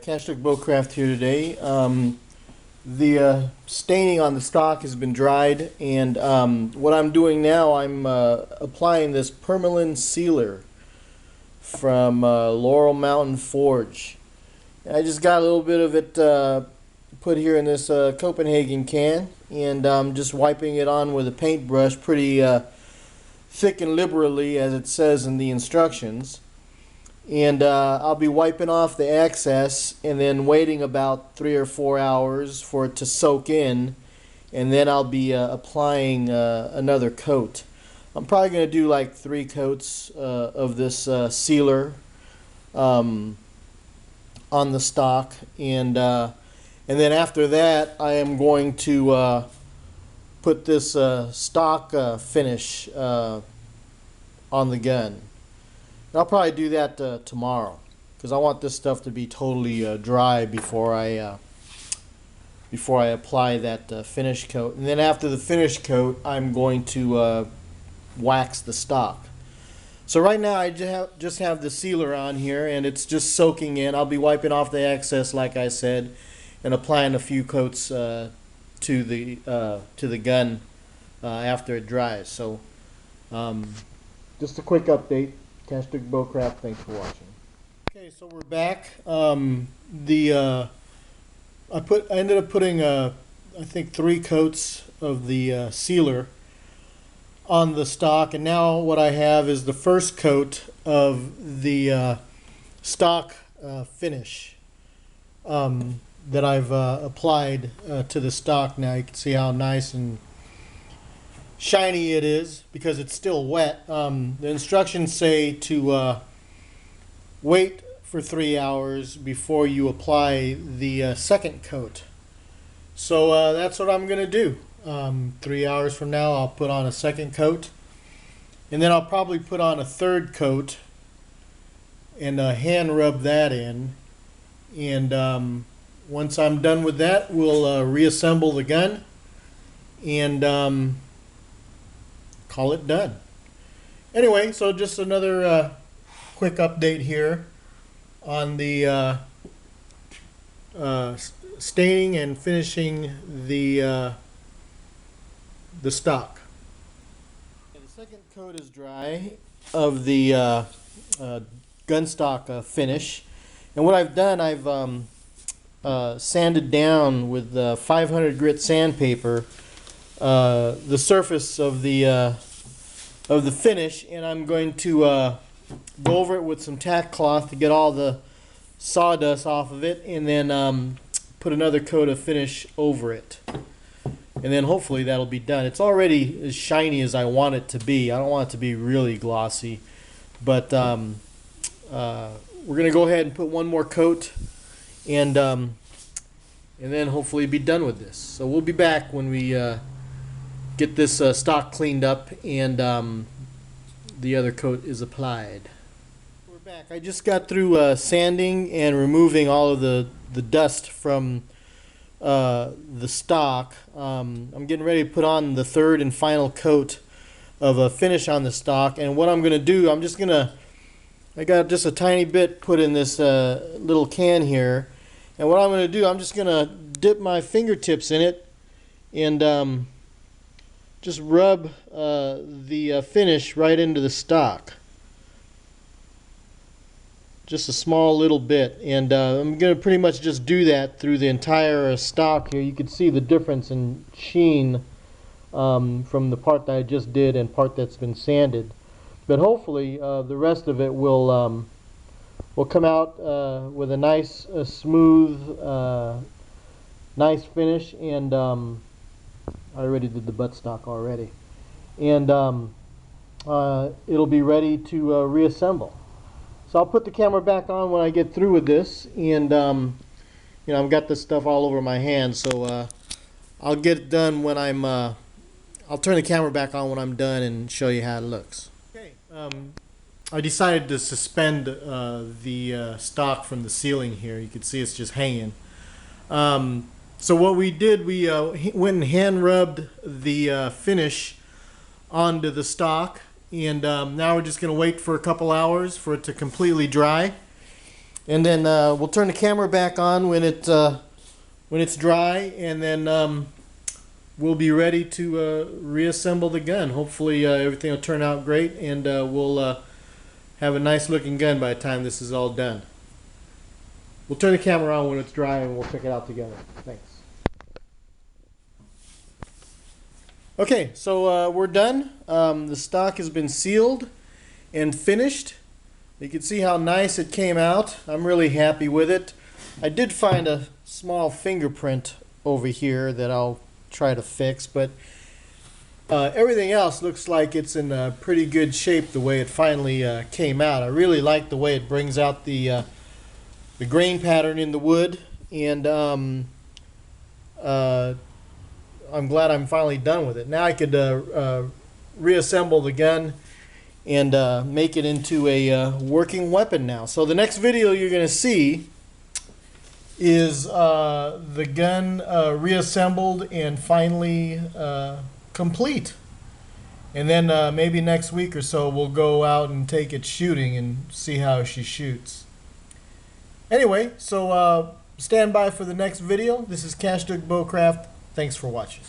Cashtook Bowcraft here today. The staining on the stock has been dried, and what I'm doing now, I'm applying this permalin sealer from Laurel Mountain Forge. I just got a little bit of it put here in this Copenhagen can, and I'm just wiping it on with a paintbrush pretty thick and liberally, as it says in the instructions. And I'll be wiping off the excess and then waiting about 3 or 4 hours for it to soak in, and then I'll be applying another coat. I'm probably going to do like 3 coats of this sealer on the stock, and then after that I am going to put this stock finish on the gun. I'll probably do that tomorrow, because I want this stuff to be totally dry before I apply that finish coat. And then after the finish coat, I'm going to wax the stock. So right now I just have the sealer on here, and it's just soaking in. I'll be wiping off the excess, like I said, and applying a few coats to the gun after it dries. So just a quick update. Cashtook Bowcraft, thanks for watching. Okay, so we're back. I ended up putting I think 3 coats of the sealer on the stock, and now what I have is the first coat of the stock finish that I've applied to the stock. Now you can see how nice and shiny it is because it's still wet. The instructions say to wait for 3 hours before you apply the second coat. So that's what I'm going to do. 3 hours from now I'll put on a second coat, and then I'll probably put on a third coat and hand rub that in, and once I'm done with that, we'll reassemble the gun and call it done. Anyway, so just another quick update here on the staining and finishing the stock. The second coat is dry of the gun stock finish, and what I've done, I've sanded down with 500 grit sandpaper the surface of the finish, and I'm going to go over it with some tack cloth to get all the sawdust off of it, and then put another coat of finish over it, and then hopefully that'll be done. It's already as shiny as I want it to be. I don't want it to be really glossy, but we're gonna go ahead and put one more coat, and then hopefully be done with this. So we'll be back when we get this stock cleaned up and the other coat is applied. We're back. I just got through sanding and removing all of the dust from the stock. I'm getting ready to put on the third and final coat of a finish on the stock, and what I'm going to do, I got just a tiny bit put in this little can here, and what I'm going to do, I'm just going to dip my fingertips in it and just rub the finish right into the stock. Just a small little bit, and I'm going to pretty much just do that through the entire stock here. You can see the difference in sheen from the part that I just did and part that's been sanded. But hopefully the rest of it will come out with a nice, smooth, nice finish, and I already did the buttstock already, and it'll be ready to reassemble. So I'll put the camera back on when I get through with this, and you know, I've got this stuff all over my hands, so I'll get it done when I'll turn the camera back on when I'm done and show you how it looks. Okay, I decided to suspend the stock from the ceiling here. You can see it's just hanging. So what we did, we went and hand rubbed the finish onto the stock, and now we're just going to wait for a couple hours for it to completely dry, And then we'll turn the camera back on when it's dry, and then we'll be ready to reassemble the gun. Hopefully everything will turn out great, and we'll have a nice looking gun by the time this is all done. We'll turn the camera on when it's dry and we'll check it out together. Thanks. Okay, so we're done. The stock has been sealed and finished. You can see how nice it came out. I'm really happy with it. I did find a small fingerprint over here that I'll try to fix, but everything else looks like it's in pretty good shape the way it finally came out. I really like the way it brings out the grain pattern in the wood, and I'm glad I'm finally done with it. Now I could reassemble the gun and make it into a working weapon now. So the next video you're going to see is the gun reassembled and finally complete. And then maybe next week or so we'll go out and take it shooting and see how she shoots. Anyway, so stand by for the next video. This is Cash Duck Bowcraft. Thanks for watching.